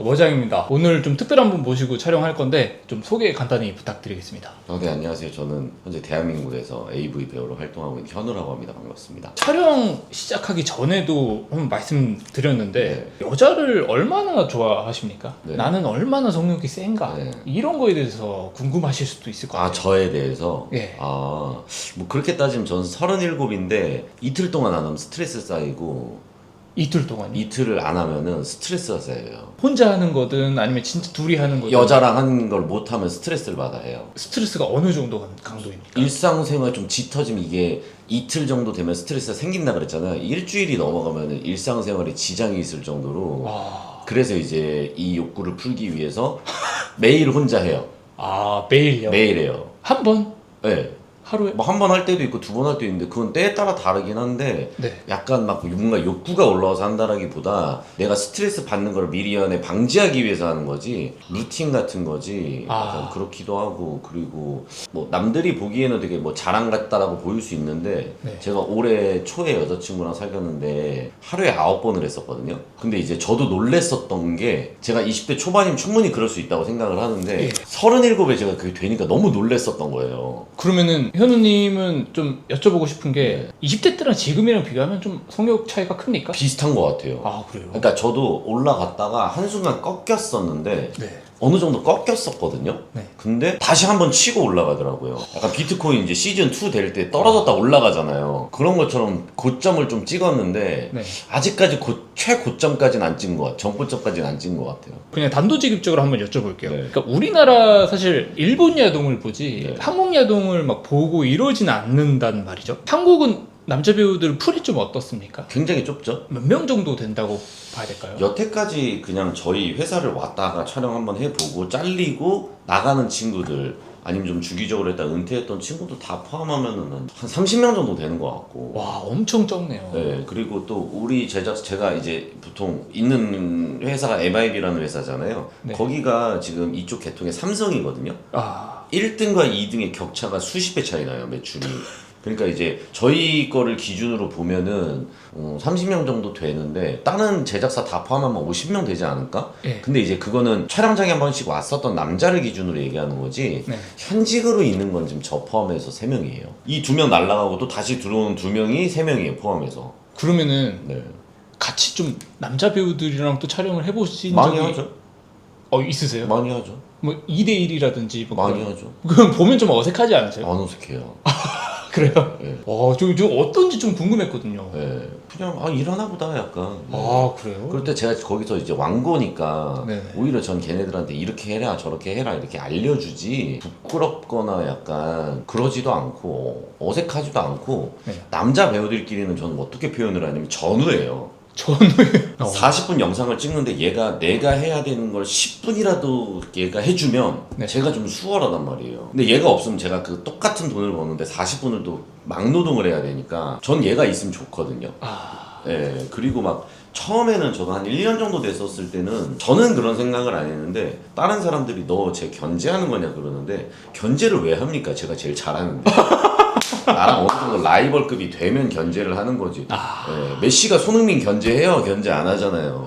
머장입니다. 오늘 좀 특별한 분 모시고 촬영할 건데 좀 소개 간단히 부탁드리겠습니다. 네, 안녕하세요. 저는 현재 대한민국에서 AV 배우로 활동하고 있는 현우라고 합니다. 반갑습니다. 촬영 시작하기 전에도 한번 말씀드렸는데 여자를 얼마나 좋아하십니까? 네. 나는 얼마나 성욕이 센가? 네. 이런 거에 대해서 궁금하실 수도 있을 것 같아요. 저에 대해서? 예. 뭐 그렇게 따지면 저는 37인데 이틀 동안 안 하면 스트레스 쌓이고 이틀 동안요? 이틀을 안 하면은 스트레스가 쌓여요. 혼자 하는 거든 아니면 진짜 둘이 하는 거든 여자랑 하는 걸 못하면 스트레스를 받아요. 스트레스가 어느 정도 강도입니까? 일상생활 좀 짙어지면 이게 이틀 정도 되면 스트레스가 생긴다 그랬잖아요. 일주일이 넘어가면 일상생활에 지장이 있을 정도로 와... 그래서 이제 이 욕구를 풀기 위해서 매일 혼자 해요. 매일요? 매일 해요. 한 번? 네. 하루에? 뭐 한 번 할 때도 있고 두 번 할 때도 있는데 그건 때에 따라 다르긴 한데 네. 약간 막 뭔가 욕구가 올라와서 한다라기보다 내가 스트레스 받는 걸 미리 연에 방지하기 위해서 하는 거지 루틴 같은 거지 약간 그렇기도 하고 그리고 뭐 남들이 보기에는 되게 뭐 자랑 같다라고 보일 수 있는데 네. 제가 올해 초에 여자친구랑 사귀었는데 하루에 9번을 했었거든요. 근데 이제 저도 놀랬었던 게 제가 20대 초반이면 충분히 그럴 수 있다고 생각을 하는데 예. 37에 제가 그게 되니까 너무 놀랬었던 거예요. 그러면은 현우님은 좀 여쭤보고 싶은 게 20대 때랑 지금이랑 비교하면 좀 성욕 차이가 큽니까? 비슷한 것 같아요. 그래요? 그러니까 저도 올라갔다가 한순간 꺾였었는데 네. 어느 정도 꺾였었거든요. 네. 근데 다시 한번 치고 올라가더라고요. 약간 비트코인 이제 시즌 2 될 때 떨어졌다 올라가잖아요. 그런 것처럼 고점을 좀 찍었는데 네. 아직까지 최고점까지는 안 찍은 것 같아요. 정고점까지는 안 찍은 것 같아요. 그냥 단도직입적으로 한번 여쭤볼게요. 네. 그러니까 우리나라 사실 일본 야동을 보지 네. 한국 야동을 막 보고 이러진 않는다는 말이죠. 한국은 남자 배우들 풀이 좀 어떻습니까? 굉장히 좁죠? 몇 명 정도 된다고 봐야 될까요? 여태까지 그냥 저희 회사를 왔다가 촬영 한번 해보고 잘리고 나가는 친구들 아니면 좀 주기적으로 했다 은퇴했던 친구들 다 포함하면은 한 30명 정도 되는 것 같고. 와, 엄청 적네요. 네, 그리고 또 우리 제가 이제 보통 있는 회사가 MIB라는 회사잖아요. 네. 거기가 지금 이쪽 계통의 삼성이거든요. 1등과 2등의 격차가 수십 배 차이 나요, 매출이. 그러니까 이제 저희 거를 기준으로 보면은 30명 정도 되는데 다른 제작사 다 포함하면 50명 되지 않을까? 예. 근데 이제 그거는 촬영장에 한 번씩 왔었던 남자를 기준으로 얘기하는 거지 네. 현직으로 있는 건 지금 저 포함해서 3명이에요. 이 2명 날라가고 또 다시 들어오는 2명이 3명이에요, 포함해서. 그러면은 네. 같이 좀 남자 배우들이랑 또 촬영을 해보신 많이 적이 하죠. 있으세요? 많이 하죠. 뭐 2대1이라든지 뭐 많이 하죠. 그건 보면 좀 어색하지 않으세요? 안 어색해요. 그래요? 네. 저 어떤지 좀 궁금했거든요. 네. 그냥 일하나 보다 약간. 네. 그래요? 그럴 때 제가 거기서 이제 왕고니까 네네. 오히려 전 걔네들한테 이렇게 해라 저렇게 해라 이렇게 알려주지 부끄럽거나 약간 그러지도 않고 어색하지도 않고 네. 남자 배우들끼리는 저는 어떻게 표현을 하냐면 전우예요. 저는 40분 영상을 찍는데 얘가 내가 해야 되는 걸 10분이라도 얘가 해주면 네. 제가 좀 수월하단 말이에요. 근데 얘가 없으면 제가 그 똑같은 돈을 버는데 40분을 또 막노동을 해야 되니까 전 얘가 있으면 좋거든요. 네, 그리고 막 처음에는 저도 한 1년 정도 됐었을 때는 저는 그런 생각을 안 했는데 다른 사람들이 너 쟤 견제하는 거냐 그러는데 견제를 왜 합니까? 제가 제일 잘하는데. 나랑 어느 정도 라이벌급이 되면 견제를 하는 거지. 네, 메시가 손흥민 견제해요? 견제 안 하잖아요.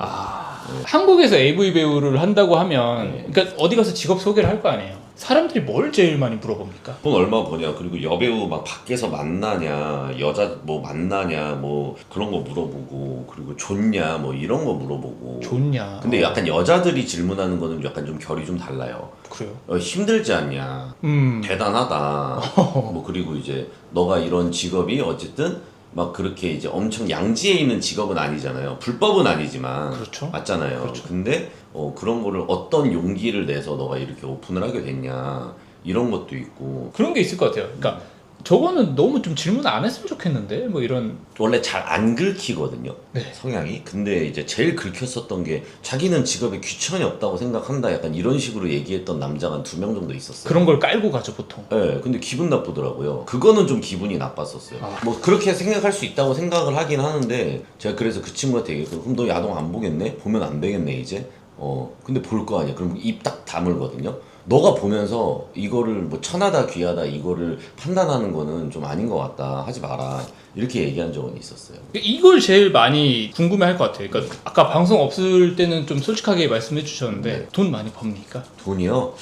한국에서 AV 배우를 한다고 하면 네. 그러니까 어디 가서 직업 소개를 할 거 아니에요. 사람들이 뭘 제일 많이 물어봅니까? 돈 얼마 버냐, 그리고 여배우 막 밖에서 만나냐, 여자 뭐 만나냐, 뭐 그런 거 물어보고, 그리고 좋냐, 뭐 이런 거 물어보고. 좋냐. 근데 약간 여자들이 질문하는 거는 약간 좀 결이 좀 달라요. 그래요? 힘들지 않냐, 대단하다. 뭐 그리고 이제 너가 이런 직업이 어쨌든 막 그렇게 이제 엄청 양지에 있는 직업은 아니잖아요. 불법은 아니지만. 그렇죠. 맞잖아요. 그렇죠. 근데 그런 거를 어떤 용기를 내서 너가 이렇게 오픈을 하게 됐냐 이런 것도 있고. 그런 게 있을 것 같아요. 그러니까 저거는 너무 좀 질문 안 했으면 좋겠는데 뭐 이런. 원래 잘 안 긁히거든요. 네. 성향이. 근데 이제 제일 긁혔었던 게 자기는 직업에 귀천이 없다고 생각한다 약간 이런 식으로 얘기했던 남자가 한 2명 정도 있었어요. 그런 걸 깔고 가죠 보통. 네, 근데 기분 나쁘더라고요. 그거는 좀 기분이 나빴었어요. 뭐 그렇게 생각할 수 있다고 생각을 하긴 하는데 제가 그래서 그 친구한테 얘기했거든요. 그럼 너 야동 안 보겠네? 보면 안 되겠네 이제? 근데 볼 거 아니야. 그럼 입 딱 다물거든요. 너가 보면서 이거를 뭐 천하다 귀하다 이거를 판단하는 거는 좀 아닌 것 같다. 하지 마라. 이렇게 얘기한 적은 있었어요. 이걸 제일 많이 궁금해할 것 같아요. 그러니까 아까 방송 없을 때는 좀 솔직하게 말씀해 주셨는데 네. 돈 많이 법니까? 돈이요?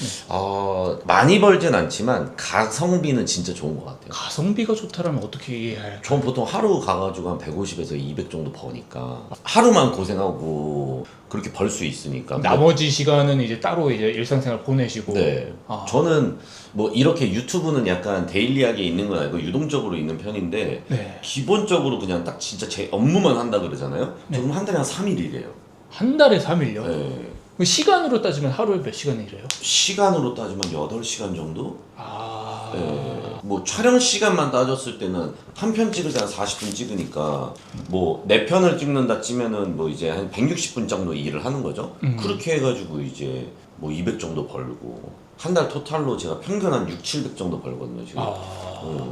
많이 벌진 않지만 가성비는 진짜 좋은 것 같아요. 가성비가 좋다라면 어떻게 이해해야 전 보통 하루 가가지고 한 150에서 200 정도 버니까 하루만 고생하고 그렇게 벌 수 있으니까. 나머지 시간은 이제 따로 이제 일상생활 보내시고. 네. 저는 뭐 이렇게 유튜브는 약간 데일리하게 있는 건 아니고 유동적으로 있는 편인데 네. 기본적으로 그냥 딱 진짜 제 업무만 한다 그러잖아요. 저는 한 달에 한 3일 일해요. 한 달에 3일요? 네. 그럼 시간으로 따지면 하루에 몇 시간 일해요? 시간으로 따지면 8시간 정도? 아. 네. 뭐 촬영 시간만 따졌을 때는 한 편 찍을 때 한 40분 찍으니까 뭐 4편을 찍는다 치면은 뭐 이제 한 160분 정도 일을 하는 거죠. 그렇게 해가지고 이제 뭐 200 정도 벌고 한 달 토탈로 제가 평균 한 6, 700 정도 벌거든요 지금.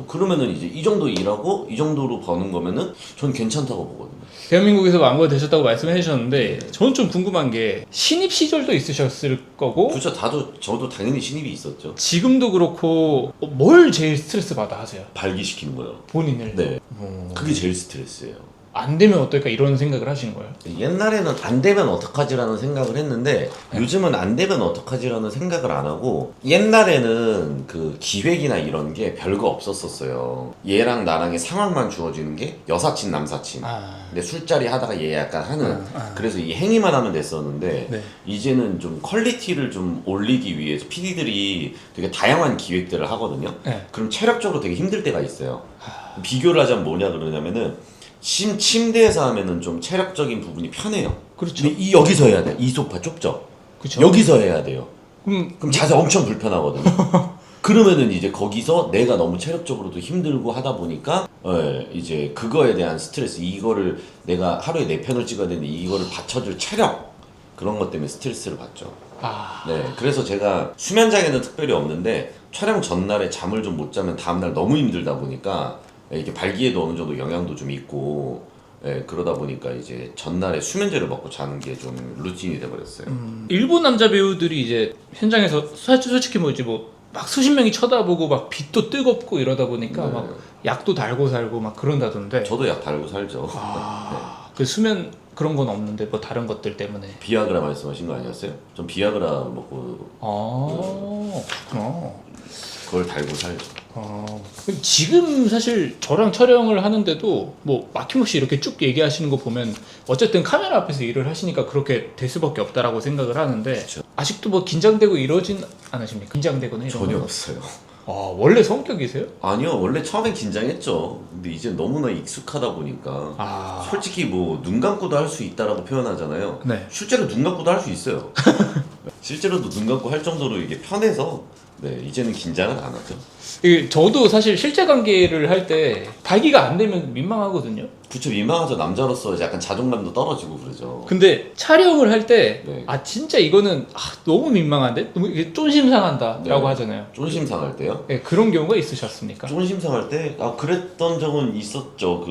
그러면은 이제 이 정도 일하고 이 정도로 버는 거면은 전 괜찮다고 보거든요. 대한민국에서 왕고가 되셨다고 말씀해 주셨는데 저는 좀 궁금한 게 신입 시절도 있으셨을 거고 그렇죠. 저도 당연히 신입이 있었죠. 지금도 그렇고 뭘 제일 스트레스 받아 하세요? 발기시키는 거요. 본인을. 네. 그게 제일 스트레스예요. 안 되면 어떨까 이런 생각을 하신 거예요? 옛날에는 안 되면 어떡하지라는 생각을 했는데 요즘은 안 되면 어떡하지라는 생각을 안 하고 옛날에는 그 기획이나 이런 게 별거 없었어요. 얘랑 나랑의 상황만 주어지는 게 여사친 남사친. 근데 술자리 하다가 얘 약간 하는 그래서 이 행위만 하면 됐었는데 네. 이제는 좀 퀄리티를 좀 올리기 위해서 PD들이 되게 다양한 기획들을 하거든요. 네. 그럼 체력적으로 되게 힘들 때가 있어요. 비교를 하자면 뭐냐 그러냐면은 침대에서 하면은 좀 체력적인 부분이 편해요. 그렇죠. 근데 여기서 해야 돼. 이 소파 좁죠. 그렇죠. 여기서 해야 돼요. 그럼 자세 엄청 불편하거든요. 그러면은 이제 거기서 내가 너무 체력적으로도 힘들고 하다 보니까 이제 그거에 대한 스트레스 이거를 내가 하루에 4편을 찍어야 되는데 이거를 받쳐줄 체력 그런 것 때문에 스트레스를 받죠. 네, 그래서 제가 수면장애는 특별히 없는데 촬영 전날에 잠을 좀 못 자면 다음날 너무 힘들다 보니까 이게 발기에도 어느 정도 영향도 좀 있고 그러다 보니까 이제 전날에 수면제를 먹고 자는 게 좀 루틴이 돼버렸어요. 일본 남자 배우들이 이제 현장에서 솔직히 뭐지 뭐 막 수십 명이 쳐다보고 막 빛도 뜨겁고 이러다 보니까 네. 막 약도 달고 살고 막 그런다던데. 저도 약 달고 살죠. 그 수면 그런 건 없는데 뭐 다른 것들 때문에. 비아그라 말씀하신 거 아니었어요? 전 비아그라 먹고 그렇구나. 그걸 달고 살죠. 지금 사실 저랑 촬영을 하는데도 뭐 막힘없이 이렇게 쭉 얘기하시는 거 보면 어쨌든 카메라 앞에서 일을 하시니까 그렇게 될 수밖에 없다라고 생각을 하는데 그쵸. 아직도 뭐 긴장되고 이러진 않으십니까? 긴장되거나 이런 전혀 거? 없어요. 원래 성격이세요? 아니요, 원래 처음엔 긴장했죠. 근데 이제 너무나 익숙하다 보니까 솔직히 뭐 눈 감고도 할 수 있다라고 표현하잖아요. 네. 실제로 눈 감고도 할 수 있어요. 실제로도 눈 감고 할 정도로 이게 편해서 이제는 긴장은 안 하죠. 저도 사실 실제 관계를 할 때 발기가 안 되면 민망하거든요. 그쵸, 민망하죠. 남자로서 약간 자존감도 떨어지고 그러죠. 근데 촬영을 할 때 네. 진짜 이거는 너무 민망한데? 너무 이게 쫀심 상한다 라고 하잖아요. 쫀심 상할 때요? 네, 그런 경우가 있으셨습니까? 쫀심 상할 때? 그랬던 적은 있었죠.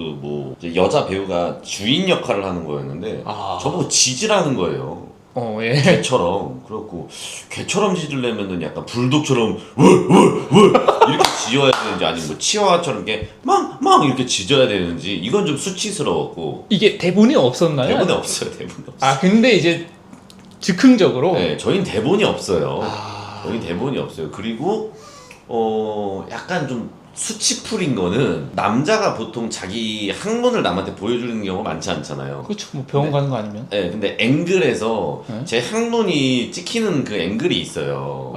여자 배우가 주인 역할을 하는 거였는데 저보고 지지라는 거예요. 예. 개처럼. 그래갖고 개처럼 짖으려면은 약간 불독처럼 월월월 이렇게 짖어야 되는지 아니면 뭐 치와와처럼 이렇게 망망 이렇게 짖어야 되는지 이건 좀 수치스러웠고. 이게 대본이 없었나요? 대본에 없어요. 대본에 없어요. 근데 이제 즉흥적으로. 네, 저희는 대본이 없어요. 저희 대본이 없어요. 그리고 약간 좀 수치풀인 거는 남자가 보통 자기 항문을 남한테 보여주는 경우가 많지 않잖아요. 그렇죠. 뭐 병원 가는 거 아니면. 네, 근데 앵글에서 제 항문이 찍히는 그 앵글이 있어요.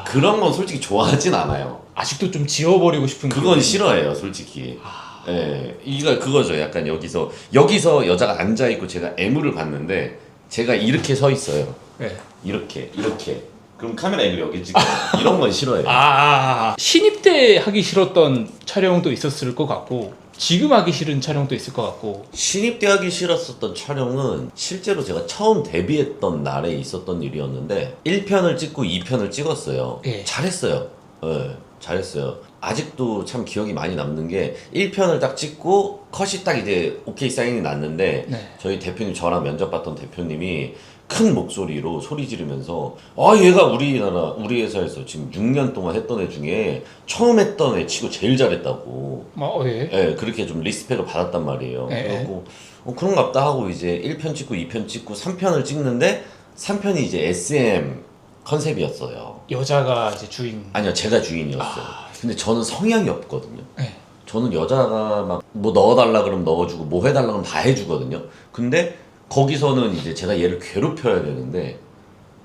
그런 건 솔직히 좋아하진 않아요. 아직도 좀 지워버리고 싶은. 그건 싫어해요, 솔직히. 네, 이거 그거죠. 약간 여기서 여자가 앉아 있고 제가 애무를 봤는데 제가 이렇게 서 있어요. 네. 이렇게. 그럼 카메라 앵글이 여기 찍혀. 이런 건 싫어해요. 신입 때 하기 싫었던 촬영도 있었을 것 같고 지금 하기 싫은 촬영도 있을 것 같고. 신입 때 하기 싫었었던 촬영은 실제로 제가 처음 데뷔했던 날에 있었던 일이었는데 1편을 찍고 2편을 찍었어요. 예. 잘했어요. 잘했어요. 아직도 참 기억이 많이 남는 게 1편을 딱 찍고 컷이 딱 이제 오케이 사인이 났는데 저희 대표님 저랑 면접 봤던 대표님이 큰 목소리로 소리 지르면서 얘가 우리 회사에서 지금 6년 동안 했던 애 중에 처음 했던 애 치고 제일 잘했다고. 예. 예, 그렇게 좀 리스펙을 받았단 말이에요. 예. 그래갖고 그런갑다 하고 이제 1편 찍고 2편 찍고 3편을 찍는데 3편이 이제 SM 컨셉이었어요. 여자가 이제 주인. 아니요, 제가 주인이었어요. 근데 저는 성향이 없거든요. 네. 저는 여자가 막 뭐 넣어달라 그러면 넣어주고 뭐 해달라 그러면 다 해주거든요. 근데 거기서는 이제 제가 얘를 괴롭혀야 되는데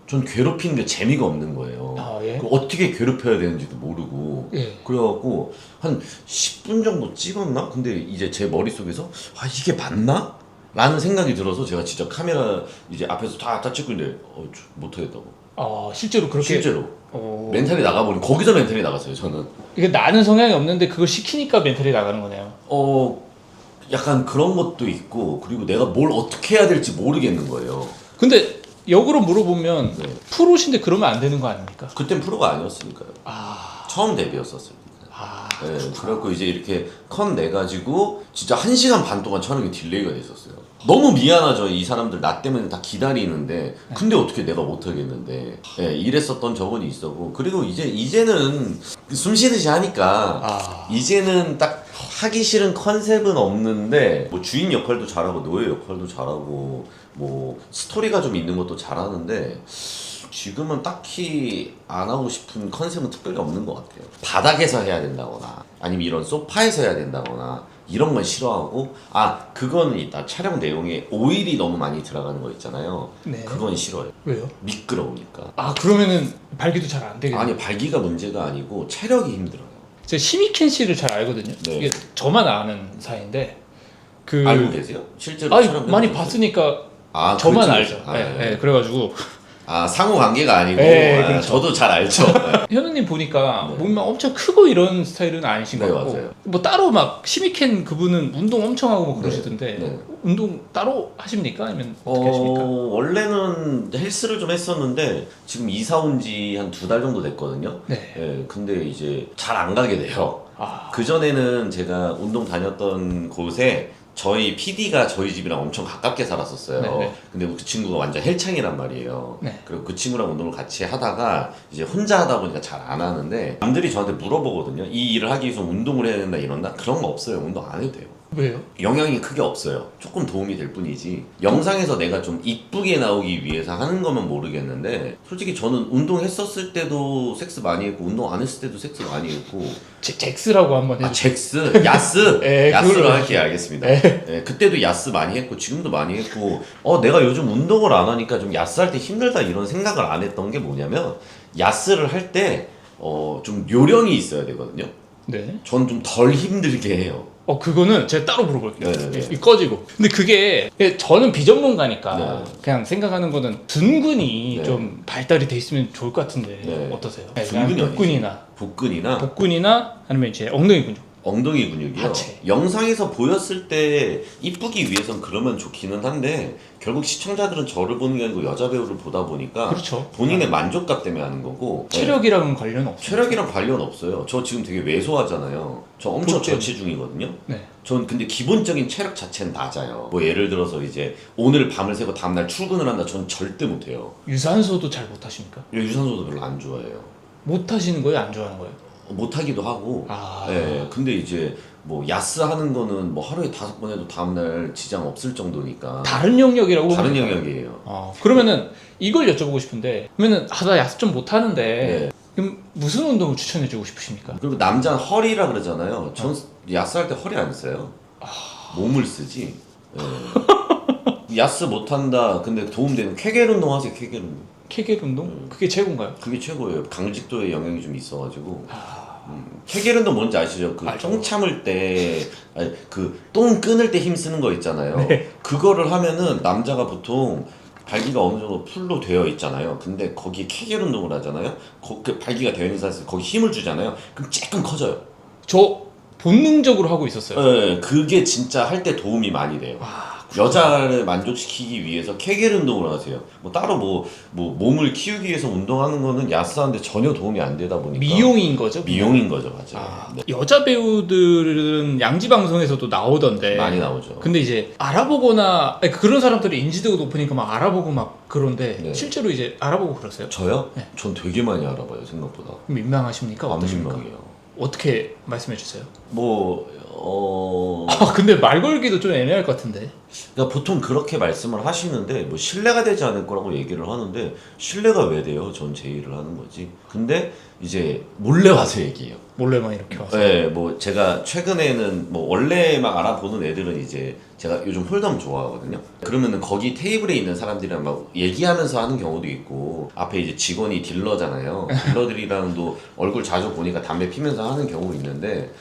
전 괴롭히는 게 재미가 없는 거예요. 예. 어떻게 괴롭혀야 되는지도 모르고. 예. 그래갖고 한 10분 정도 찍었나? 근데 이제 제 머릿속에서 이게 맞나? 라는 생각이 들어서 제가 진짜 카메라 이제 앞에서 다 찍고 있는데 못하겠다고. 실제로 그렇게. 실제로. 멘탈이 나가버린 거기서 멘탈이 나갔어요. 저는. 이게 나는 성향이 없는데 그걸 시키니까 멘탈이 나가는 거네요. 약간 그런 것도 있고 그리고 내가 뭘 어떻게 해야 될지 모르겠는 거예요. 근데 역으로 물어보면 네. 프로신데 그러면 안 되는 거 아닙니까? 그땐 프로가 아니었으니까요. 처음 데뷔였었어요. 네, 그래갖고 이제 이렇게 컷 내가지고 진짜 1시간 반 동안 촬영이 딜레이가 됐었어요. 너무 미안하죠. 이 사람들 나 때문에 다 기다리는데 근데 어떻게 내가 못하겠는데. 네, 이랬었던 적은 있었고 그리고 이제는 숨 쉬듯이 하니까 이제는 딱 하기 싫은 컨셉은 없는데 뭐 주인 역할도 잘하고 노예 역할도 잘하고 뭐 스토리가 좀 있는 것도 잘하는데 지금은 딱히 안 하고 싶은 컨셉은 특별히 없는 것 같아요. 바닥에서 해야 된다거나 아니면 이런 소파에서 해야 된다거나 이런 건 싫어하고 그거는 있다. 촬영 내용에 오일이 너무 많이 들어가는 거 있잖아요. 네. 그건 싫어요. 왜요? 미끄러우니까. 그러면은 발기도 잘 안 되겠네요. 아니 발기가 문제가 아니고 체력이 힘들어요. 제가 시미켄 씨를 잘 알거든요. 네. 이게 저만 아는 사이인데 알고 계세요? 실제로 많이 봤으니까 저만 그렇죠. 알죠. 네. 그래가지고 상호 관계가 아니고 그렇죠. 저도 잘 알죠. 현우님 보니까 네. 몸이 막 엄청 크고 이런 스타일은 아니신 것 네, 같고 맞아요. 뭐 따로 막 시미켄 그분은 운동 엄청 하고 뭐 그러시던데 네. 운동 따로 하십니까? 아니면 어떻게 하십니까? 원래는 헬스를 좀 했었는데 지금 이사 온 지 한 2달 정도 됐거든요. 네. 예, 근데 이제 잘 안 가게 돼요. 아. 그전에는 제가 운동 다녔던 곳에 저희 PD가 저희 집이랑 엄청 가깝게 살았었어요. 네네. 근데 그 친구가 완전 헬창이란 말이에요. 네. 그리고 그 친구랑 운동을 같이 하다가 이제 혼자 하다 보니까 잘 안 하는데 남들이 저한테 물어보거든요. 이 일을 하기 위해서 운동을 해야 된다 이런다? 그런 거 없어요. 운동 안 해도 돼요. 왜요? 영향이 크게 없어요. 조금 도움이 될 뿐이지. 영상에서 내가 좀 이쁘게 나오기 위해서 하는 거면 모르겠는데 솔직히 저는 운동했었을 때도 섹스 많이 했고 운동 안 했을 때도 섹스 많이 했고. 잭스라고 한번 해주세요. 잭스? 야스? 네, 야스로 그걸로 할게요. 알겠습니다. 네, 그때도 야스 많이 했고 지금도 많이 했고 내가 요즘 운동을 안 하니까 좀 야스 할 때 힘들다 이런 생각을 안 했던 게 뭐냐면 야스를 할 때 좀 요령이 있어야 되거든요. 네. 전 좀 덜 힘들게 해요. 그거는 제가 따로 물어볼게요. 네네네. 이 꺼지고. 근데 그게 저는 비전문가니까 네. 그냥 생각하는 거는 둔근이 네. 좀 발달이 돼 있으면 좋을 것 같은데 네. 어떠세요? 둔근이 복근이나 복근이나 아니면 이제 엉덩이 근육. 엉덩이 근육이요. 하체. 영상에서 보였을 때 이쁘기 위해선 그러면 좋기는 한데 결국 시청자들은 저를 보는 게 아니고 여자 배우를 보다 보니까 그렇죠. 본인의 만족감 때문에 하는 거고 체력이랑은 관련 없어요. 체력이랑 관련 없어요. 저 지금 되게 왜소하잖아요. 저 엄청 그렇죠. 저체중이거든요. 네. 전 근데 기본적인 체력 자체는 낮아요. 뭐 예를 들어서 이제 오늘 밤을 새고 다음날 출근을 한다. 전 절대 못해요. 유산소도 잘 못하십니까? 유산소도 별로 안 좋아해요. 못하시는 거예요? 안 좋아하는 거예요? 못하기도 하고. 아. 네, 근데 이제 뭐 야스 하는 거는 뭐 하루에 5번 해도 다음날 지장 없을 정도니까. 다른 영역이라고 다른 보면 될까요? 영역이에요. 그러면은 이걸 여쭤보고 싶은데 그러면은 나 야스 좀 못하는데 네. 그럼 무슨 운동을 추천해주고 싶으십니까? 그리고 남자는 허리라 그러잖아요. 전 야스 할 때 허리 안 써요. 몸을 쓰지. 네. 야스 못한다. 근데 도움되는 쾌겔 운동 하세요. 쾌겔 운동. 케겔 운동? 그게 최고인가요? 그게 최고예요. 강직도에 영향이 좀 있어가지고. 쾌겔 운동 뭔지 아시죠? 그 알죠. 똥 참을 때, 그 똥 끊을 때 힘 쓰는 거 있잖아요. 네. 그거를 하면은 남자가 보통 발기가 어느 정도 풀로 되어 있잖아요. 근데 거기에 쾌겔 운동을 하잖아요. 그 발기가 되어 있는 상태에서 거기 힘을 주잖아요. 그럼 조금 커져요. 저 본능적으로 하고 있었어요. 네, 그게 진짜 할 때 도움이 많이 돼요. 여자를 만족시키기 위해서 쾌겔 운동을 하세요. 뭐 따로 뭐 몸을 키우기 위해서 운동하는 거는 야스하는데 전혀 도움이 안 되다 보니까 미용인 거죠? 미용인 거죠, 맞아요. 네. 여자 배우들은 양지 방송에서도 나오던데 많이 나오죠. 근데 이제 알아보거나 그런 사람들이 인지도가 높으니까 막 알아보고 막 그런데 네. 실제로 이제 알아보고 그러세요? 저요? 네. 전 되게 많이 알아봐요, 생각보다. 민망하십니까? 안 어떠십니까? 민망해요. 어떻게 말씀해 주세요? 그러니까 근데 말 걸기도 좀 애매할 것 같은데. 보통 그렇게 말씀을 하시는데 뭐 신뢰가 되지 않을 거라고 얘기를 하는데 신뢰가 왜 돼요? 전 제 일을 하는 거지. 근데 이제 몰래 와서 얘기해요. 몰래만 이렇게 와서. 네, 뭐 제가 최근에는 뭐 원래 막 알아보는 애들은 이제 제가 요즘 홀덤 좋아하거든요. 그러면은 거기 테이블에 있는 사람들이랑 막 얘기하면서 하는 경우도 있고 앞에 이제 직원이 딜러잖아요. 딜러들이랑도 얼굴 자주 보니까 담배 피면서 하는 경우 있는데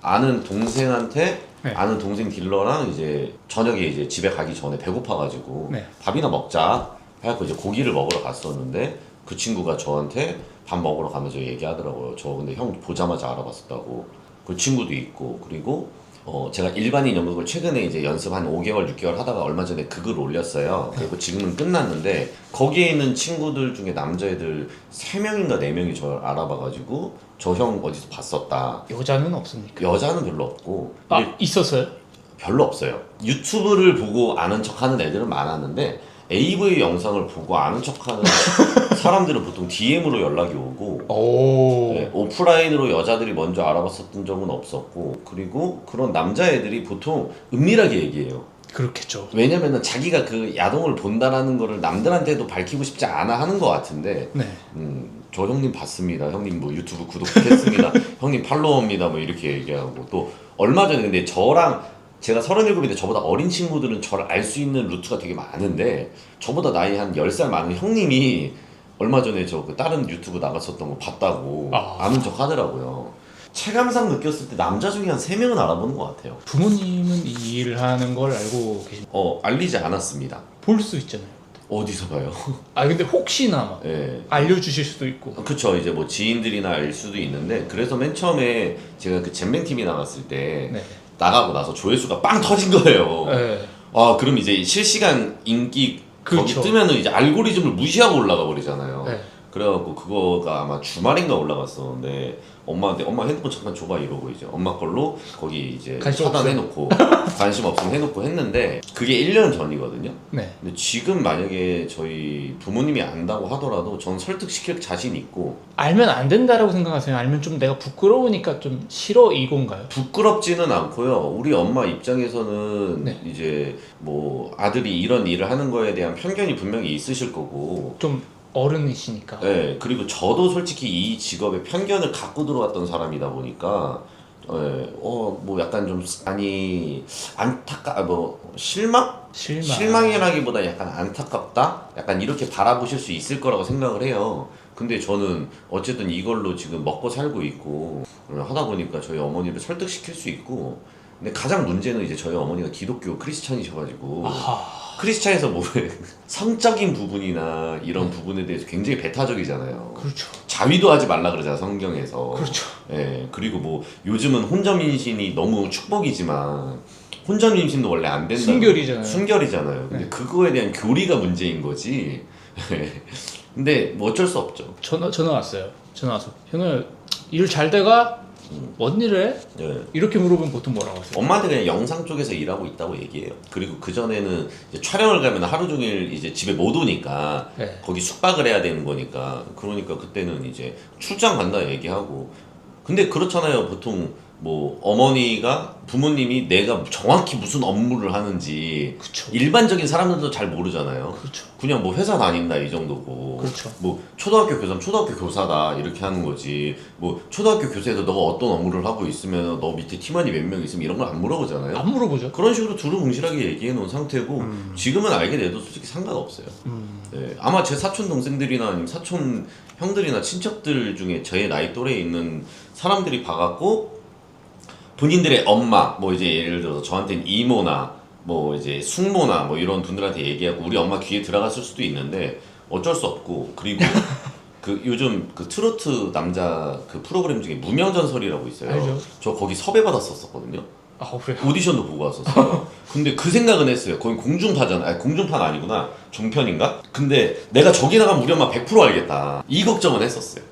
아는 동생한테 네. 아는 동생 딜러랑 이제 저녁에 이제 집에 가기 전에 배고파가지고 네. 밥이나 먹자 해갖고 이제 고기를 먹으러 갔었는데 그 친구가 저한테 밥 먹으러 가면서 얘기하더라고요. 저 근데 형 보자마자 알아봤었다고. 그 친구도 있고 그리고 제가 일반인 연극을 최근에 이제 연습 한 5개월 6개월 하다가 얼마 전에 극을 올렸어요. 그리고 지금은 끝났는데 거기에 있는 친구들 중에 남자애들 3명인가 4명이 저를 알아봐가지고 저 형 어디서 봤었다. 여자는 없습니까? 여자는 별로 없고 있었어요? 별로 없어요. 유튜브를 보고 아는 척하는 애들은 많았는데 AV 영상을 보고 아는 척하는 사람들은 보통 DM으로 연락이 오고 오. 네, 오프라인으로 여자들이 먼저 알아봤었던 적은 없었고 그리고 그런 남자애들이 보통 은밀하게 얘기해요. 그렇겠죠. 왜냐면은 자기가 그 야동을 본다라는 거를 남들한테도 밝히고 싶지 않아 하는 것 같은데 네. 저 형님 봤습니다. 형님 뭐 유튜브 구독했습니다. 형님 팔로워입니다. 뭐 이렇게 얘기하고 또 얼마 전에 근데 저랑 제가 37인데 저보다 어린 친구들은 저를 알 수 있는 루트가 되게 많은데 저보다 나이 한 10살 많은 형님이 얼마 전에 저 그 다른 유튜브 나갔었던 거 봤다고 아는 척 하더라고요. 체감상 느꼈을 때 남자 중에 한 3명은 알아보는 것 같아요. 부모님은 이 일을 하는 걸 알고 계십니까? 알리지 않았습니다. 볼 수 있잖아요. 어디서 봐요? 근데 혹시나 막 예. 알려주실 수도 있고. 그쵸. 이제 뭐 지인들이나 알 수도 있는데 그래서 맨 처음에 제가 그 잼뱅TV 나갔을 때 네. 나가고 나서 조회수가 빵 터진 거예요. 네. 그럼 이제 실시간 인기 그렇죠. 거기 뜨면은 이제 알고리즘을 무시하고 올라가 버리잖아요. 네. 그래갖고 그거가 아마 주말인가 올라갔었는데 엄마한테 엄마 핸드폰 잠깐 줘봐 이러고 이제 엄마 걸로 거기 이제 관심 차단해놓고 관심 없으면 해놓고 했는데 그게 1년 전이거든요. 네. 근데 지금 만약에 저희 부모님이 안다고 하더라도 전 설득시킬 자신 있고 알면 안 된다라고 생각하세요? 아니면 좀 내가 부끄러우니까 좀 싫어 이건가요? 부끄럽지는 않고요. 우리 엄마 입장에서는 네. 이제 뭐 아들이 이런 일을 하는 거에 대한 편견이 분명히 있으실 거고 좀 어른이시니까. 네, 그리고 저도 솔직히 이 직업에 편견을 갖고 들어왔던 사람이다 보니까 뭐 약간 좀 실망이라기보다 약간 안타깝다? 약간 이렇게 바라보실 수 있을 거라고 생각을 해요. 근데 저는 어쨌든 이걸로 지금 먹고 살고 있고 하다 보니까 저희 어머니를 설득시킬 수 있고 근데 가장 문제는 이제 저희 어머니가 기독교 크리스찬이셔가지고 크리스찬에서 뭐 성적인 부분이나 이런 부분에 대해서 굉장히 배타적이잖아요. 그렇죠. 자위도 하지 말라 그러잖아 성경에서. 그렇죠. 예, 그리고 뭐 요즘은 혼전임신이 너무 축복이지만 혼전임신도 원래 안 된다. 순결이잖아요. 순결이잖아요. 근데 네. 그거에 대한 교리가 문제인 거지. 근데 뭐 어쩔 수 없죠. 전화 왔어요. 전화 와서 현우야 일 잘 돼가? 뭔 일을 해? 예. 이렇게 물어보면 보통 뭐라고 하세요? 엄마한테 그냥 영상 쪽에서 일하고 있다고 얘기해요. 그리고 그 전에는 촬영을 가면 하루 종일 이제 집에 못 오니까 네. 거기 숙박을 해야 되는 거니까 그러니까 그때는 이제 출장 간다 얘기하고 근데 그렇잖아요. 보통 뭐 어머니가 부모님이 내가 정확히 무슨 업무를 하는지 그렇죠. 일반적인 사람들도 잘 모르잖아요. 그렇죠. 그냥 뭐 회사 다닌다 이 정도고 그렇죠. 뭐 초등학교 교사면 초등학교 교사다 이렇게 하는 거지 뭐 초등학교 교사에서 너가 어떤 업무를 하고 있으면 너 밑에 팀원이 몇 명 있으면 이런 걸 안 물어보잖아요. 안 물어보죠. 그런 식으로 두루뭉실하게 얘기해 놓은 상태고 지금은 알게 돼도 솔직히 상관없어요. 네, 아마 제 사촌 동생들이나 아니면 사촌 형들이나 친척들 중에 저의 나이 또래에 있는 사람들이 봐갖고 본인들의 엄마 뭐 이제 예를 들어서 저한테는 이모나 뭐 이제 숙모나 뭐 이런 분들한테 얘기하고 우리 엄마 귀에 들어갔을 수도 있는데 어쩔 수 없고 그리고 그 요즘 그 트로트 남자 그 프로그램 중에 무명전설이라고 있어요. 알죠. 저 거기 섭외 받았었거든요. 그래요? 오디션도 보고 왔었어요. 근데 그 생각은 했어요. 거기 공중파잖아. 아니, 공중파는 아니구나. 종편인가? 근데 내가 저기 나가면 우리 엄마 100% 알겠다. 이 걱정은 했었어요.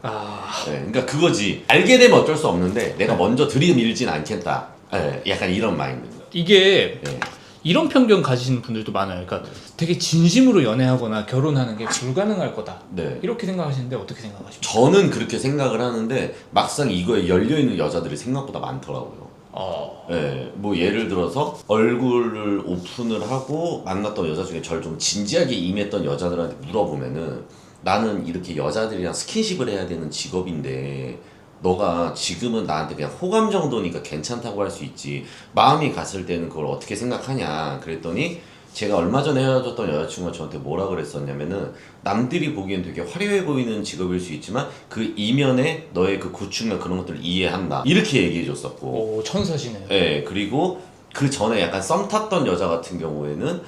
네, 그러니까 그거지. 알게 되면 어쩔 수 없는데 내가 먼저 들이밀진 않겠다. 네, 약간 이런 마인드입니다. 이게 네. 이런 편견 가지시는 분들도 많아요. 그러니까 되게 진심으로 연애하거나 결혼하는 게 불가능할 거다. 네. 이렇게 생각하시는데 어떻게 생각하십니까? 저는 그렇게 생각을 하는데 막상 이거에 열려있는 여자들이 생각보다 많더라고요. 네, 뭐 예를 들어서 얼굴을 오픈을 하고 만났던 여자 중에 저를 좀 진지하게 임했던 여자들한테 물어보면은 나는 이렇게 여자들이랑 스킨십을 해야 되는 직업인데 너가 지금은 나한테 그냥 호감 정도니까 괜찮다고 할 수 있지 마음이 갔을 때는 그걸 어떻게 생각하냐 그랬더니 제가 얼마 전에 헤어졌던 여자친구가 저한테 뭐라 그랬었냐면은 남들이 보기엔 되게 화려해 보이는 직업일 수 있지만 그 이면에 너의 그 고충과 그런 것들을 이해한다 이렇게 얘기해 줬었고 오, 천사시네요. 네, 그리고 그 전에 약간 썸 탔던 여자 같은 경우에는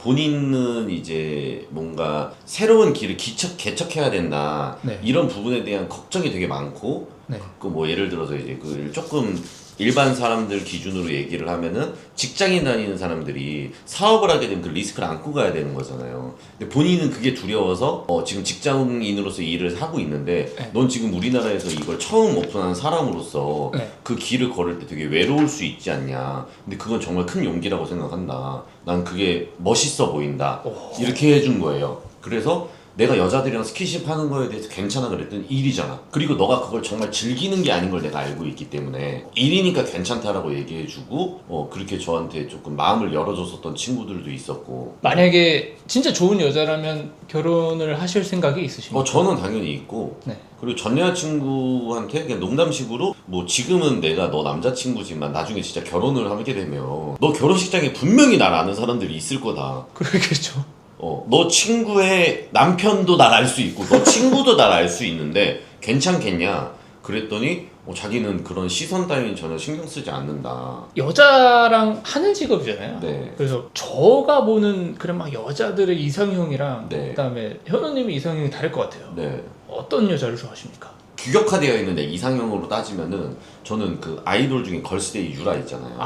본인은 이제 뭔가 새로운 길을 개척해야 된다 네. 이런 부분에 대한 걱정이 되게 많고 네. 그 뭐 예를 들어서 이제 그 조금 일반 사람들 기준으로 얘기를 하면은 직장인 다니는 사람들이 사업을 하게 되면 그 리스크를 안고 가야 되는 거잖아요. 근데 본인은 그게 두려워서 지금 직장인으로서 일을 하고 있는데 네. 넌 지금 우리나라에서 이걸 처음 오픈한 사람으로서 네. 그 길을 걸을 때 되게 외로울 수 있지 않냐. 근데 그건 정말 큰 용기라고 생각한다. 난 그게 멋있어 보인다. 이렇게 해준 거예요. 그래서 내가 여자들이랑 스킨십 하는 거에 대해서 괜찮아 그랬더니 일이잖아. 그리고 너가 그걸 정말 즐기는 게 아닌 걸 내가 알고 있기 때문에 일이니까 괜찮다라고 얘기해주고 그렇게 저한테 조금 마음을 열어줬었던 친구들도 있었고. 만약에 진짜 좋은 여자라면 결혼을 하실 생각이 있으십니까? 저는 당연히 있고. 네. 그리고 전 여자친구한테 그냥 농담식으로 뭐 지금은 내가 너 남자친구지만 나중에 진짜 결혼을 하게 되면 너 결혼식장에 분명히 날 아는 사람들이 있을 거다. 그러겠죠. 너 친구의 남편도 날 알 수 있고 너 친구도 날 알 수 있는데 괜찮겠냐 그랬더니 자기는 그런 시선 따위는 전혀 신경 쓰지 않는다. 여자랑 하는 직업이잖아요. 네. 그래서 저가 보는 그런 막 여자들의 이상형이랑 네. 그다음에 현우님의 이상형이 다를 것 같아요. 네. 어떤 여자를 좋아하십니까? 규격화되어 있는데 이상형으로 따지면은 저는 그 아이돌 중에 걸스데이 유라 있잖아요.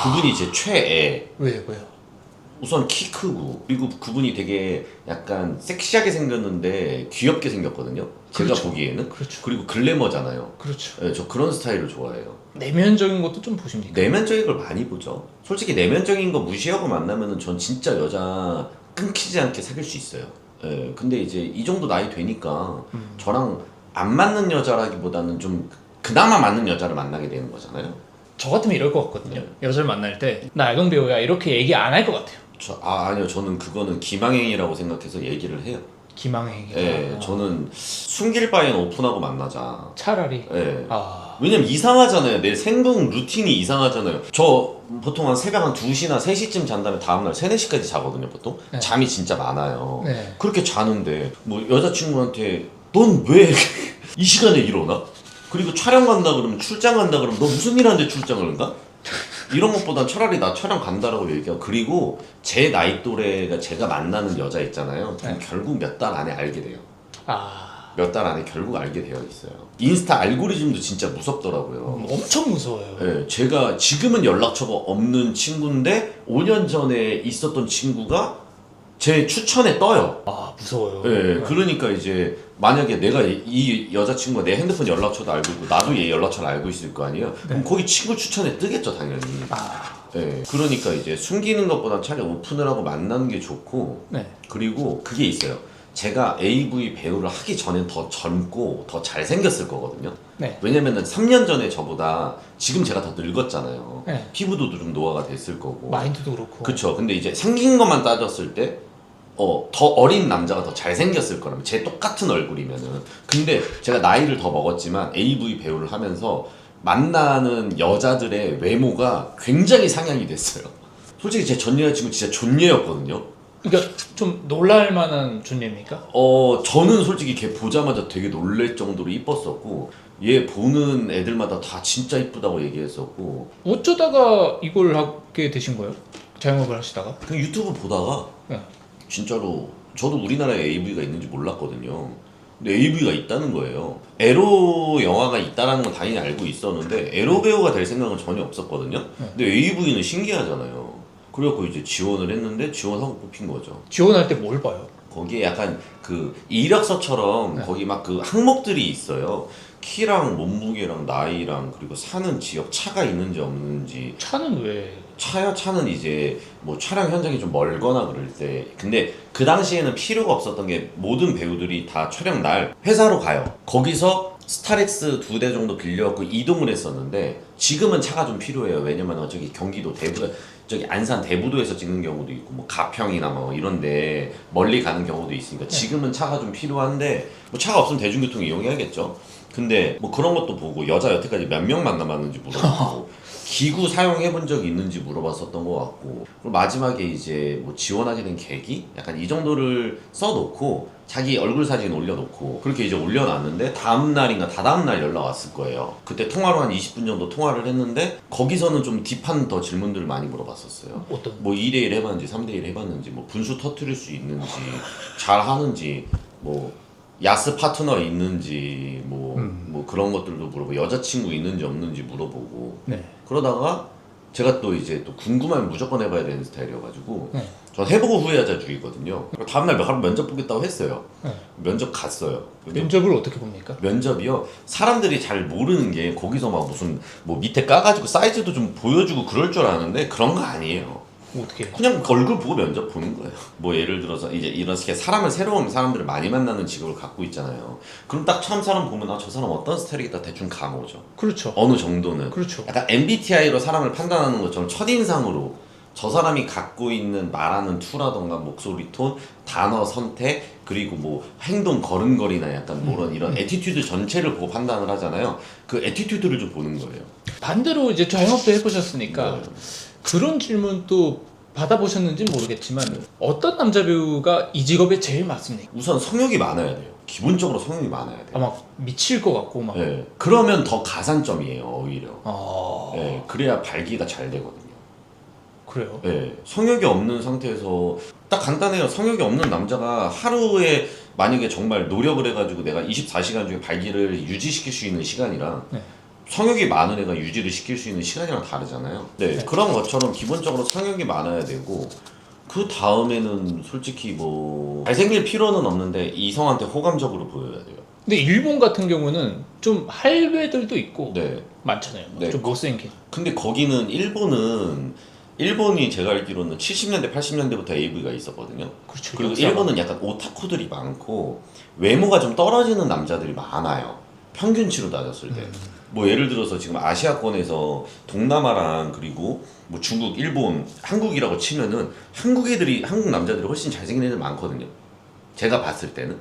그분이 제 최애. 왜요? 우선 키 크고 그리고 그분이 되게 약간 섹시하게 생겼는데 귀엽게 생겼거든요. 제가 그렇죠. 보기에는. 그렇죠. 그리고 글래머잖아요. 그렇죠. 네, 저 그런 스타일을 좋아해요. 내면적인 것도 좀 보십니까? 내면적인 걸 많이 보죠. 솔직히 내면적인 거 무시하고 만나면은 전 진짜 여자 끊기지 않게 사귈 수 있어요. 예, 근데 이제 이 정도 나이 되니까 저랑 안 맞는 여자라기보다는 좀 그나마 맞는 여자를 만나게 되는 거잖아요. 저 같으면 이럴 것 같거든요. 여자를 만날 때 나 야경 배우야 이렇게 얘기 안 할 것 같아요. 아니요. 저는 그거는 기망행위라고 생각해서 얘기를 해요. 기망행위. 예, 저는 숨길 바에는 오픈하고 만나자. 차라리. 예. 왜냐면 이상하잖아요. 내 생동 루틴이 이상하잖아요. 저 보통 한 새벽 한 2시나 3시쯤 잔 다음에 다음날 3, 4시까지 자거든요, 보통. 네. 잠이 진짜 많아요. 네. 그렇게 자는데 뭐 여자친구한테 넌 왜 이 시간에 일어나? 그리고 촬영 간다 그러면 출장 간다 그러면 너 무슨 일 하는데 출장을 가? 이런 것보단 차라리 나 촬영 간다라고 얘기하고 그리고 제 나이 또래가 제가 만나는 여자 있잖아요. 그럼 네. 결국 몇 달 안에 알게 돼요. 몇 달 안에 결국 알게 되어 있어요. 인스타 알고리즘도 진짜 무섭더라고요. 엄청 무서워요. 네, 제가 지금은 연락처가 없는 친구인데 5년 전에 있었던 친구가 제 추천에 떠요. 무서워요. 네, 그러니까 이제 만약에 내가 이 여자친구가 내 핸드폰 연락처도 알고 있고 나도 얘 연락처를 알고 있을 거 아니에요? 그럼 거기 친구 추천에 뜨겠죠, 당연히. 네, 그러니까 이제 숨기는 것보단 차라리 오픈을 하고 만나는 게 좋고. 네. 그리고 그게 있어요. 제가 AV 배우를 하기 전엔 더 젊고 더 잘생겼을 거거든요. 네. 왜냐면은 3년 전에 저보다 지금 제가 더 늙었잖아요. 네. 피부도 좀 노화가 됐을 거고. 마인드도 그렇고. 그쵸. 근데 이제 생긴 것만 따졌을 때 더 어린 남자가 더 잘생겼을 거라면 제 똑같은 얼굴이면은. 근데 제가 나이를 더 먹었지만 AV 배우를 하면서 만나는 여자들의 외모가 굉장히 상향이 됐어요. 솔직히 제 전 여자친구 진짜 존예였거든요. 그러니까 좀 놀랄 만한 존재입니까? 저는 솔직히 걔 보자마자 되게 놀랄 정도로 이뻤었고 얘 보는 애들마다 다 진짜 이쁘다고 얘기했었고. 어쩌다가 이걸 하게 되신 거예요? 자영업을 하시다가? 그냥 유튜브 보다가 네. 진짜로 저도 우리나라에 AV가 있는지 몰랐거든요. 근데 AV가 있다는 거예요. 에로 영화가 있다는 건 당연히 알고 있었는데 에로 배우가 될 생각은 전혀 없었거든요. 근데 AV는 신기하잖아요. 그래갖고 이제 지원을 했는데 지원하고 뽑힌 거죠. 지원할 때 뭘 봐요? 거기에 약간 그 이력서처럼 네. 거기 막 그 항목들이 있어요. 키랑 몸무게랑 나이랑 그리고 사는 지역 차가 있는지 없는지. 차는 왜? 차는 이제 뭐 촬영 현장이 좀 멀거나 그럴 때. 근데 그 당시에는 필요가 없었던 게 모든 배우들이 다 촬영 날 회사로 가요. 거기서 스타렉스 2대 정도 빌려갖고 이동을 했었는데 지금은 차가 좀 필요해요. 왜냐면 저기 경기도 대부, 저기 안산 대부도에서 찍는 경우도 있고 뭐 가평이나 뭐 이런데 멀리 가는 경우도 있으니까 지금은 차가 좀 필요한데 뭐 차가 없으면 대중교통 이용해야겠죠. 근데 뭐 그런 것도 보고 여자 여태까지 몇 명 만나봤는지 물어보고 기구 사용해본 적이 있는지 물어봤었던 것 같고, 그리고 마지막에 이제 뭐 지원하게 된 계기? 약간 이 정도를 써놓고 자기 얼굴 사진 올려놓고 그렇게 이제 올려놨는데 다음날인가 다다음날 연락 왔을 거예요. 그때 통화로 한 20분 정도 통화를 했는데 거기서는 좀 딥한 더 질문들을 많이 물어봤었어요. 어떤? 뭐 2대1 해봤는지 3대1 해봤는지 뭐 분수 터트릴 수 있는지 잘 하는지 뭐 야스 파트너 있는지 뭐 그런 것들도 물어보고 여자친구 있는지 없는지 물어보고 네. 그러다가 제가 또 이제 또 궁금하면 무조건 해봐야 되는 스타일이어가지고 네. 전 해보고 후회하자주의거든요. 다음날 바로 면접 보겠다고 했어요. 네. 면접 갔어요. 근데 면접을 어떻게 봅니까? 면접이요. 사람들이 잘 모르는 게 거기서 막 무슨 뭐 밑에 까가지고 사이즈도 좀 보여주고 그럴 줄 아는데 그런 거 아니에요. 어떻게 해요? 그냥 얼굴 보고 면접 보는 거예요. 뭐 예를 들어서 이제 이렇게 새로운 사람들을 많이 만나는 직업을 갖고 있잖아요. 그럼 딱 처음 사람 보면 저 사람 어떤 스타일이겠다 대충 감오죠. 그렇죠. 어느 정도는. 그렇죠. 약간 MBTI로 사람을 판단하는 것처럼 첫인상으로 저 사람이 갖고 있는 말하는 투라던가 목소리 톤, 단어 선택, 그리고 뭐 행동 걸음걸이나 약간 뭐런 이런 애티튜드 전체를 보고 판단을 하잖아요. 그 애티튜드를 좀 보는 거예요. 반대로 이제 자영업도 해보셨으니까 네. 그런 질문도 받아보셨는지 모르겠지만 어떤 남자 배우가 이 직업에 제일 맞습니까? 우선 성욕이 많아야 돼요. 기본적으로 성욕이 많아야 돼요. 아마 미칠 것 같고 막. 네. 그러면 더 가산점이에요, 오히려. 아, 네. 그래야 발기가 잘 되거든요. 그래요? 네. 성욕이 없는 상태에서 딱 간단해요. 성욕이 없는 남자가 하루에 만약에 정말 노력을 해가지고 내가 24시간 중에 발기를 유지시킬 수 있는 시간이랑 네. 성욕이 많은 애가 유지를 시킬 수 있는 시간이랑 다르잖아요. 네. 그런 것처럼 기본적으로 성욕이 많아야 되고 그 다음에는 솔직히 뭐 잘생길 필요는 없는데 이성한테 호감적으로 보여야 돼요. 근데 일본 같은 경우는 좀 할배들도 있고 네. 많잖아요. 네. 좀 못생긴. 근데 거기는 일본이 제가 알기로는 70년대 80년대부터 AV가 있었거든요. 그렇죠. 그리고 역사가. 일본은 약간 오타쿠들이 많고 외모가 좀 떨어지는 남자들이 많아요. 평균치로 따졌을 때. 뭐 예를 들어서 지금 아시아권에서 동남아랑 그리고 뭐 중국, 일본, 한국이라고 치면은 한국 남자들이 훨씬 잘생긴 애들 많거든요. 제가 봤을 때는.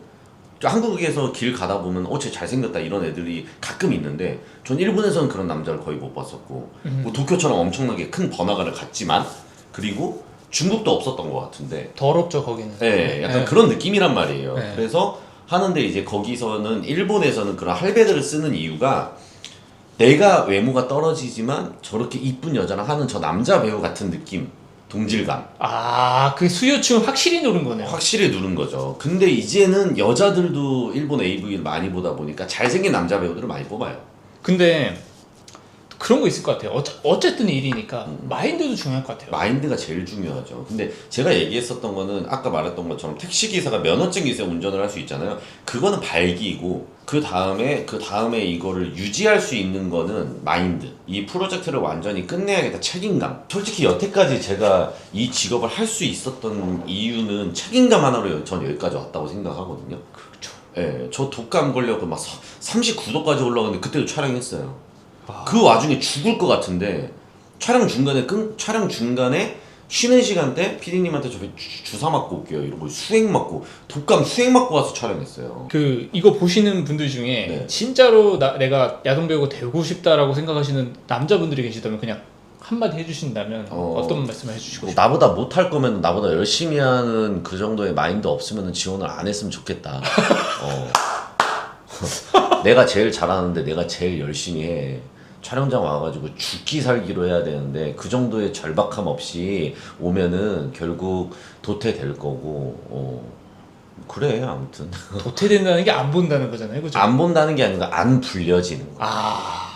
한국에서 길 가다 보면 쟤 잘생겼다 이런 애들이 가끔 있는데 전 일본에서는 그런 남자를 거의 못 봤었고 뭐 도쿄처럼 엄청나게 큰 번화가를 갔지만 그리고 중국도 없었던 것 같은데 더럽죠 거기는. 네, 약간 네. 그런 느낌이란 말이에요. 네. 그래서 하는데 이제 거기서는 일본에서는 그런 할배들을 쓰는 이유가 내가 외모가 떨어지지만 저렇게 이쁜 여자랑 하는 저 남자 배우 같은 느낌, 동질감 아, 그 수요층을 확실히 누른 거네요. 확실히 누른 거죠. 근데 이제는 여자들도 일본 AV를 많이 보다 보니까 잘생긴 남자 배우들을 많이 뽑아요. 근데 그런 거 있을 것 같아요. 어쨌든 일이니까 마인드도 중요할 것 같아요. 마인드가 제일 중요하죠. 근데 제가 얘기했었던 거는 아까 말했던 것처럼 택시기사가 면허증 있어야 운전을 할 수 있잖아요. 그거는 발기이고 그 다음에 이거를 유지할 수 있는 거는 마인드. 이 프로젝트를 완전히 끝내야겠다. 책임감. 솔직히 여태까지 제가 이 직업을 할 수 있었던 이유는 책임감 하나로 전 여기까지 왔다고 생각하거든요. 그렇죠. 예, 저 독감 걸려고 막 39도까지 올라갔는데 그때도 촬영했어요. 아. 그 와중에 죽을 것 같은데 촬영 중간에 쉬는 시간 때 PD님한테 저 주사 맞고 올게요 이러고 수액 맞고 독감 수액 맞고 와서 촬영했어요. 그 이거 보시는 분들 중에 네. 진짜로 내가 야동 배우가 되고 싶다라고 생각하시는 남자분들이 계시다면 그냥 한마디 해주신다면 어떤 말씀을 해주시고 싶어요? 나보다 못할 거면 나보다 열심히 하는 그 정도의 마인드 없으면 지원을 안 했으면 좋겠다. 내가 제일 잘하는데 내가 제일 열심히 해. 촬영장 와가지고 죽기 살기로 해야 되는데 그 정도의 절박함 없이 오면은 결국 도태될 거고 그래 아무튼 도태된다는 게 안 본다는 거잖아요, 그죠? 안 본다는 게 아니라 안 불려지는 거. 아.